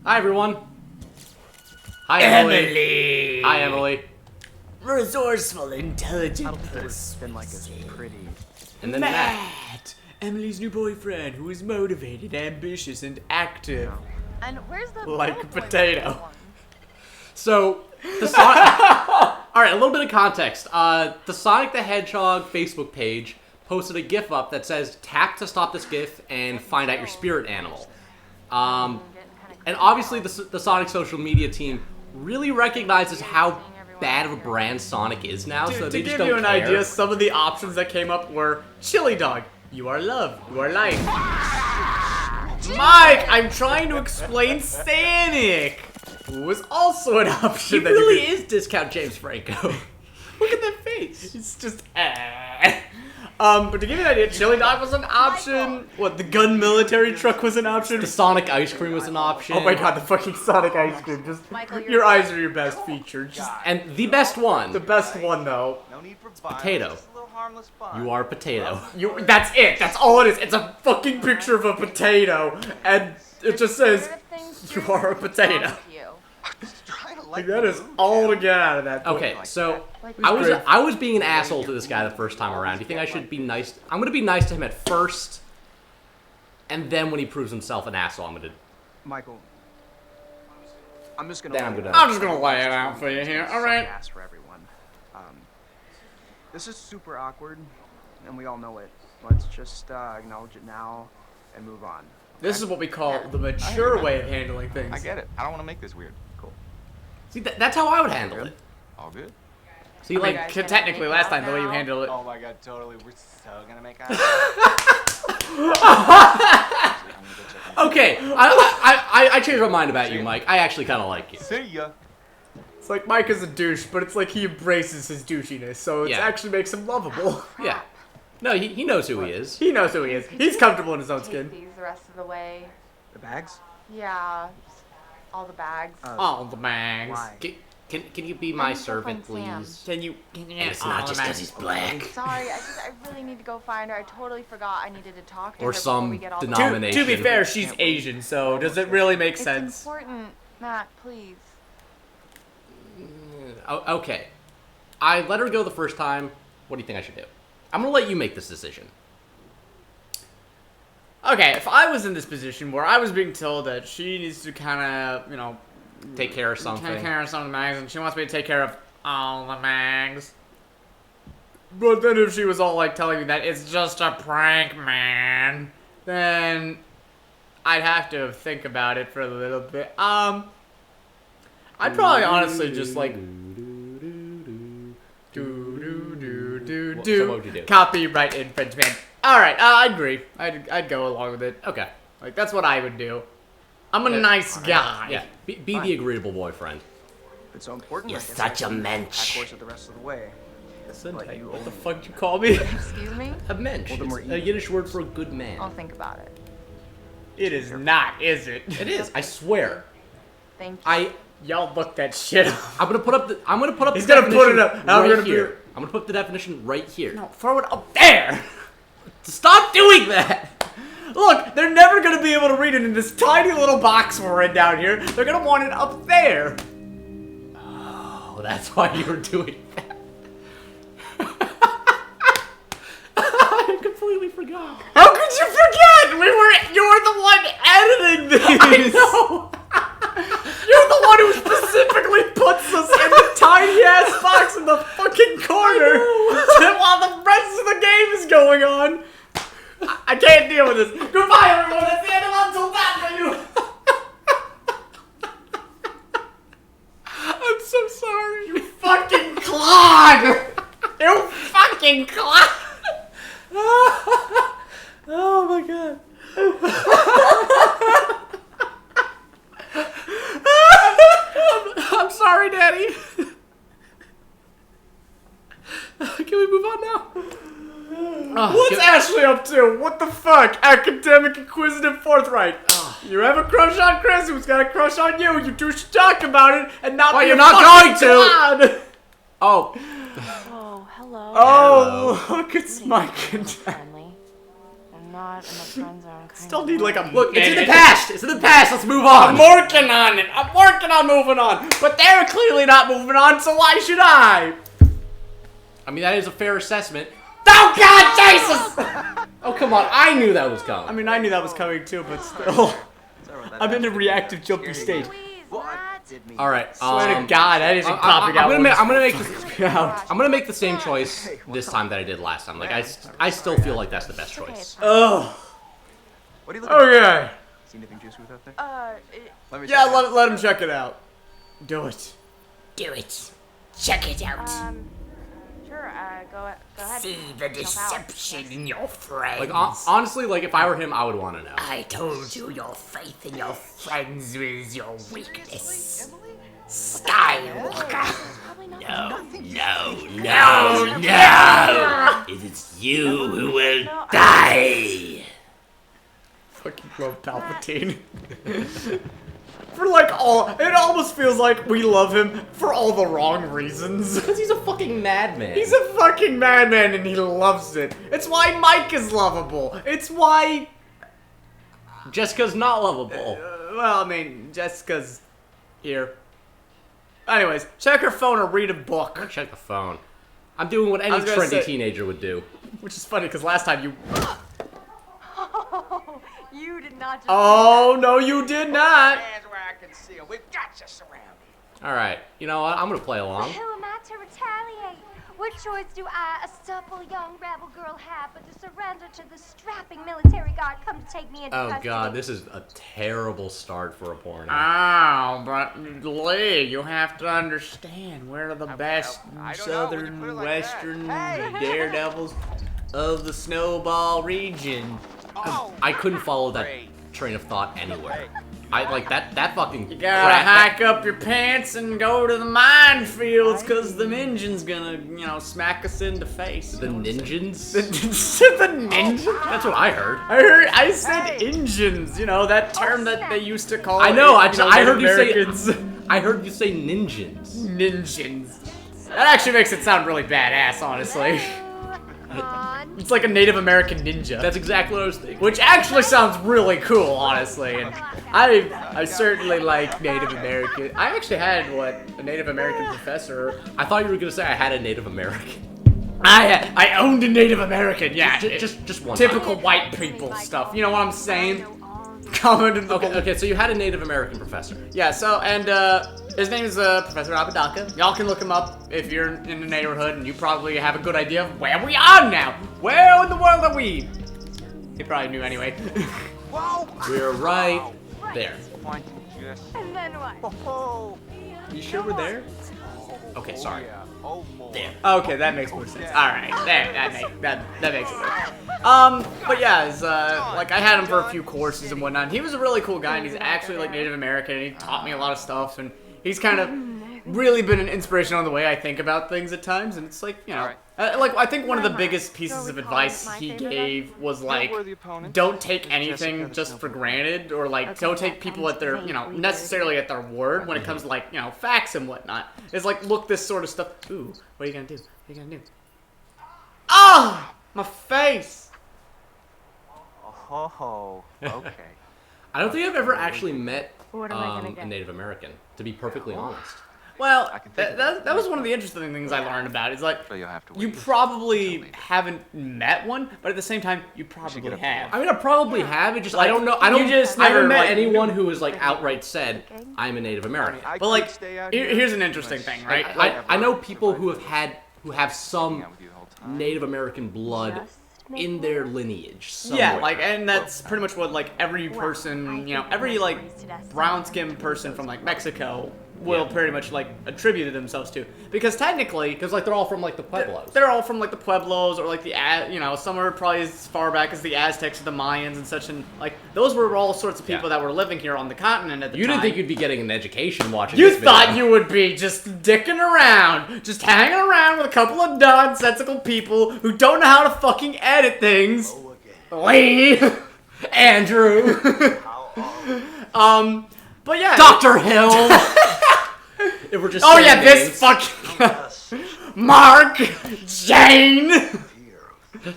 Hi, everyone. Hi, Emily. Emily. Hi, Emily. Resourceful, intelligent It's been like as pretty. And then Matt. Matt. Emily's new boyfriend, who is motivated, ambitious, and active. And where's the Like bad boy potato. one? So, the Sonic... Alright, a little bit of context. The Sonic the Hedgehog Facebook page posted a GIF up that says, tap to stop this GIF and find out your spirit animal. And obviously the Sonic social media team really recognizes how bad of a brand Sonic is now, Dude, so they to just give don't you an care. idea, some of the options that came up were Chili Dog, you are love, you are life. Mike, I'm trying to explain Sanic, who was also an option. He that really you could... is discount James Franco. Look at that face. It's just but to give you an idea, Chili Dog was an option. What, the gun military truck was an option? The Sonic ice cream was an option. Oh my god, the fucking Sonic ice cream. Just Michael, you're your right. eyes are your best feature. Just And the best one, the best one though. No need for violence, potato. just a little harmless fun. you are a potato. That's it. That's all it is. It's a fucking picture of a potato, and it just says, "You are a potato." Just trying to Like, that is all to get out of that. Okay, so Like, I was being an asshole to this guy the first time around. Do you think I should be nice? I'm gonna be nice to him at first, and then when he proves himself an asshole, I'm gonna. Michael, I'm just gonna. Then I'm lay it gonna- out. I'm just gonna lay it out for you here. All right. Ass for everyone. This is super awkward, and we all know it. Let's just acknowledge it now and move on. This is what we call the mature way of handling things. I get it. I don't want to make this weird. Cool. See, that's how I would handle it. All good? See, like, guys gonna Technically, make last out time the way you now? handled it. Oh my god, totally. We're so gonna make out. okay, I changed my mind about you, Mike. I actually kind of like you. See ya. It's like Mike is a douche, but it's like he embraces his douchiness, so it Yeah. actually makes him lovable. Yeah. No, he knows who he is. He knows who he is. He's comfortable in his own Take skin. these the rest of the way. The bags? Yeah, all the bags. All the bags. Why? Can you be my I'm still servant, from Sam. please? Can you? And it's not just because he's black. Sorry, I really need to go find her. I totally forgot I needed to talk to Or her some before we get all the denomination. To be fair, she's Asian, so does it really make It's sense? important, Matt. Please. Oh, okay. I let her go the first time. What do you think I should do? I'm gonna let you make this decision. Okay, if I was in this position where I was being told that she needs to kind of, you know, Take care of something. take care of some of the mags, and she wants me to take care of all the mags. But then if she was all like telling me that it's just a prank, man, then I'd have to think about it for a little bit. I'd probably honestly just like So what would you do? copyright infringement. All right, I agree. I'd go along with it. Okay. Like that's what I would do. I'm a nice guy. Yeah. Be the agreeable boyfriend. If it's so important. You're I guess such I a can mensch. Of course, it the rest of the way. But you What the fuck did you call me? Excuse me? A mensch. Well, then we're It's a Yiddish word for a good man. I'll think about it. It is not, is it? It is. I swear. Thank you. Y'all look that shit up. I'm gonna put up the. He's gonna put it up. definition I'm right gonna here. I'm gonna put the definition right here. No, throw it up there. Stop doing that. Look, they're never gonna be able to read it in this tiny little box we're in down here. They're gonna want it up there. Oh, that's why you were doing that. I completely forgot. How could you forget? You're the one editing these. I know. You're the one who specifically puts us in the tiny ass box in the fucking corner while the rest of the game is going on. I can't deal with this. Goodbye, everyone. That's the end of Until That for you. I'm so sorry. You fucking clod. You fucking clod. Oh my god. I'm sorry, Daddy. Can we move on now? What's Ashley up to? What the fuck? Academic, inquisitive, forthright. You have a crush on Chris, who's got a crush on you. You two should talk about it and not. Well, be you're a not fucking going to. clod. Oh. Oh, hello. Oh, look, it's Mike and Dad. Friendly. not, and the friend zone kind Still need like a Look, it's in the past. It's in the past. Let's move on. I'm working on it. I'm working on moving on. But they're clearly not moving on, so why should I? I mean, that is a fair assessment. Oh God, Jesus! Oh, come on. I knew that was coming. I mean, I knew that was coming too, but still. Sorry about that. I'm in a reactive jumpy state. Please, Well, I Matt. did mean. All right. Swear to God, that isn't I'm popping out. gonna make this. out. I'm gonna make the same choice this time that I did last time. Like I still feel like that's the best choice. Oh. What are you looking for? Okay. See anything juicy with that there? It, Let me Yeah, check it out. let him check it out. Do it. Do it. Check it out. sure, go ahead. See the Check out. deception in your friends. Like honestly, like if I were him, I would want to know. I told you your faith in your friends was your weakness. Skywalker. Probably not. No. It is you who will die. Fucking love Palpatine. For like it almost feels like we love him for all the wrong reasons. Because he's a fucking madman. He's a fucking madman and he loves it. It's why Mike is lovable. It's why, Jessica's not lovable. well, I mean, Jessica's here. Anyways, check her phone or read a book. Check the phone. I'm doing what any I was gonna trendy say- teenager would do. Which is funny because last time you. Oh, you did not just. Oh no, you did not. Hands where I can see them. We've got you surrounded. All right. You know what? I'm gonna play along. Who am I to retaliate? What choice do I, a supple young rebel girl, have but to surrender to the strapping military guard come to take me into Oh custody? god, this is a terrible start for a porno. Oh, but Lee, you have to understand we're the best I don't know, when you southern put it like that. western Hey! daredevils of the snowball region. Oh, I couldn't follow that great. train of thought anywhere. I like that fucking You gotta hike up your pants and go to the minefields, cause the Ninjuns gonna, smack us in the face. The Ninjuns? The Ninjuns? That's what I heard. I said Injuns, that term that they used to call I know. I Native heard you say. Americans. I heard you say Ninjuns. Ninjuns. That actually makes it sound really badass, honestly. On. It's like a Native American ninja. That's exactly what I was thinking. Which actually sounds really cool, honestly. And I certainly like Native American. I actually had a Native American professor. I thought you were gonna say I had a Native American. I owned a Native American. Yeah, Just one. typical white people stuff. You know what I'm saying? Comment in the Okay. So you had a Native American professor. Yeah, so, and, his name is, Professor Apodaca. Y'all can look him up if you're in the neighborhood, and you probably have a good idea of where we are now. Where in the world are we? He probably knew anyway. Whoa! We're right there. Fine, just. And then what? Oh, You sure we're there? Okay, sorry. yeah. Oh, more. There. Okay, that makes more sense. All right, there, that makes it work. But yeah, it's, like I had him for a few courses and whatnot. He was a really cool guy, and he's actually like Native American, and he taught me a lot of stuff, and he's kind of really been an inspiration on the way I think about things at times, and it's like, like I think one of the biggest pieces of advice he gave was like, Noteworthy opponent. don't take anything just for granted, or like don't take people at their, necessarily at their word when it comes to like, facts and whatnot. It's like, look, this sort of stuff. Ooh, what are you gonna do? What are you gonna do? Ah, my face. Oh, okay. I don't think I've ever actually met What am I gonna a get? Native American, to be perfectly honest. Well, I can think that was one of the interesting things I learned about. It's like, So you'll have to you wait. probably haven't met one, but at the same time, you probably get a have. I mean, I probably have. It just Like, I don't know. you just I haven't never, met like- anyone who has like outright said I'm a Native American. I But could like, stay out here's here an interesting thing, much. right? Like, I know people who have some Hang out with you the whole time. Native American blood in their lineage. Yeah, somewhere. like, and that's pretty much what like every person, every like brown-skinned person from like Mexico will pretty much like attribute themselves to, because technically, because like they're all from like the Pueblos. they're all from like the Pueblos, or like the some are probably as far back as the Aztecs or the Mayans and such, and like those were all sorts of people Yeah. that were living here on the continent at the You time. didn't think you'd be getting an education watching You this thought video. you would be just dicking around, just hanging around with a couple of nonsensical people who don't know how to fucking edit things. Lee, Andrew, but yeah, Dr. Hill. If we're just Oh saying yeah, names. this fucking Mark, Jane.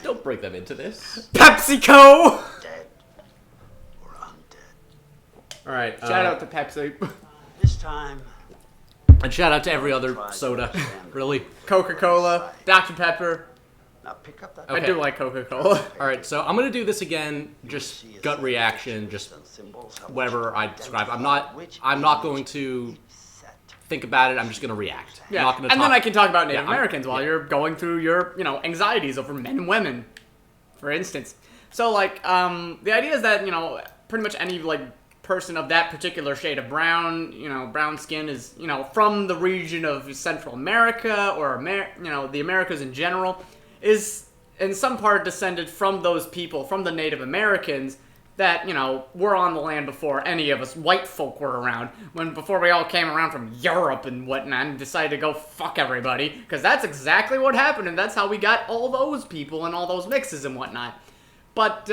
Don't bring them into this. PepsiCo! Dead or undead. All right. Shout out to Pepsi. This time, And shout out to every other soda. Really. Coca-Cola, Dr. Pepper. now pick up that I Okay. do like Coca-Cola. All right. So I'm gonna do this again. Just gut reaction. Just whatever I describe. I'm not going to think about it. I'm just gonna react. I'm Yeah, not gonna and talk. then I can talk about Native Yeah, I'm- Americans while yeah. you're going through your, anxieties over men and women, for instance. So, like, the idea is that, pretty much any, person of that particular shade of brown, brown skin is, from the region of Central America or, the Americas in general, is in some part descended from those people, from the Native Americans that, were on the land before any of us white folk were around, before we all came around from Europe and whatnot and decided to go fuck everybody, because that's exactly what happened, and that's how we got all those people and all those mixes and whatnot. But,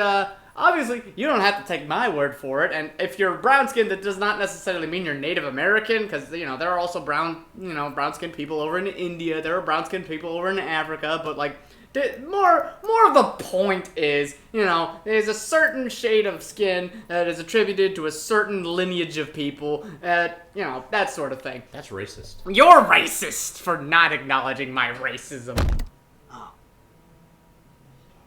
obviously, you don't have to take my word for it, and if you're brown-skinned, that does not necessarily mean you're Native American, because, there are also brown-skinned people over in India, there are brown-skinned people over in Africa, but, more of the point is, there's a certain shade of skin that is attributed to a certain lineage of people, that sort of thing. That's racist. You're racist for not acknowledging my racism.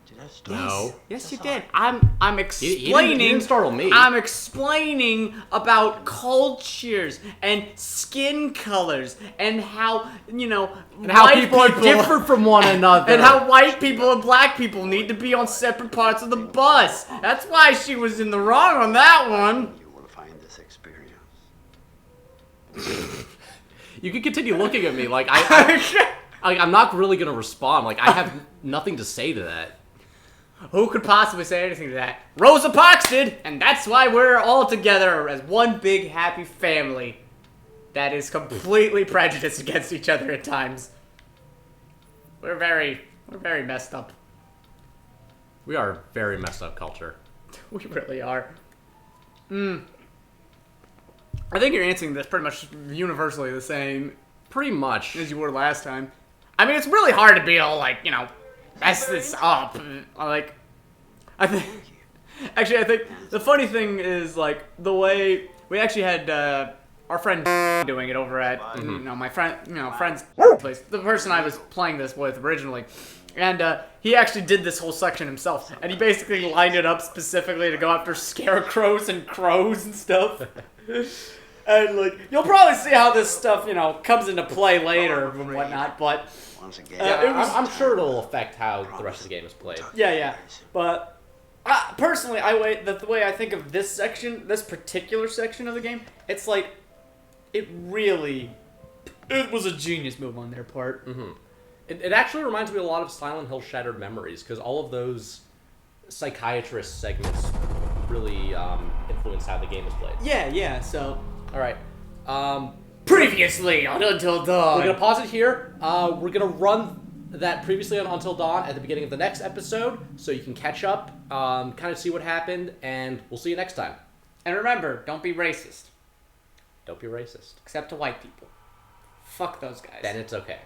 Did I start? No. Yes, you did. I'm explaining. You didn't startle me. I'm explaining about cultures and skin colors and how And how white people are different from one another. and how white people and black people need to be on separate parts of the bus. That's why she was in the wrong on that one. You will find this experience. You can continue looking at me like I'm not really gonna respond. Like I have nothing to say to that. Who could possibly say anything to that? Rosa Parks did, and that's why we're all together as one big happy family that is completely prejudiced against each other at times. We're very messed up. We are a very messed up culture. We really are. I think you're answering this pretty much universally the same Pretty much. as you were last time. I mean, it's really hard to be all mess this up. I think the funny thing is the way we actually had our friend doing it over at my friend's place, the person I was playing this with originally, and he actually did this whole section himself, and he basically lined it up specifically to go after scarecrows and crows and stuff. And you'll probably see how this stuff comes into play later and whatnot, but. Once again, I'm sure it'll affect how the rest of the game is played. Yeah. But personally, the way I think of this section, this particular section of the game, it's it was a genius move on their part. Mm-hmm. It actually reminds me a lot of Silent Hill Shattered Memories, because all of those psychiatrist segments really influence how the game is played. Yeah. So All right. previously on Until Dawn. We're gonna pause it here. We're gonna run that previously on Until Dawn at the beginning of the next episode, so you can catch up, kind of see what happened, and we'll see you next time. And remember, don't be racist, Don't be racist. except to white people. Fuck those guys. Then it's okay.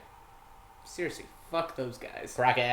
Seriously, fuck those guys. Crack ass.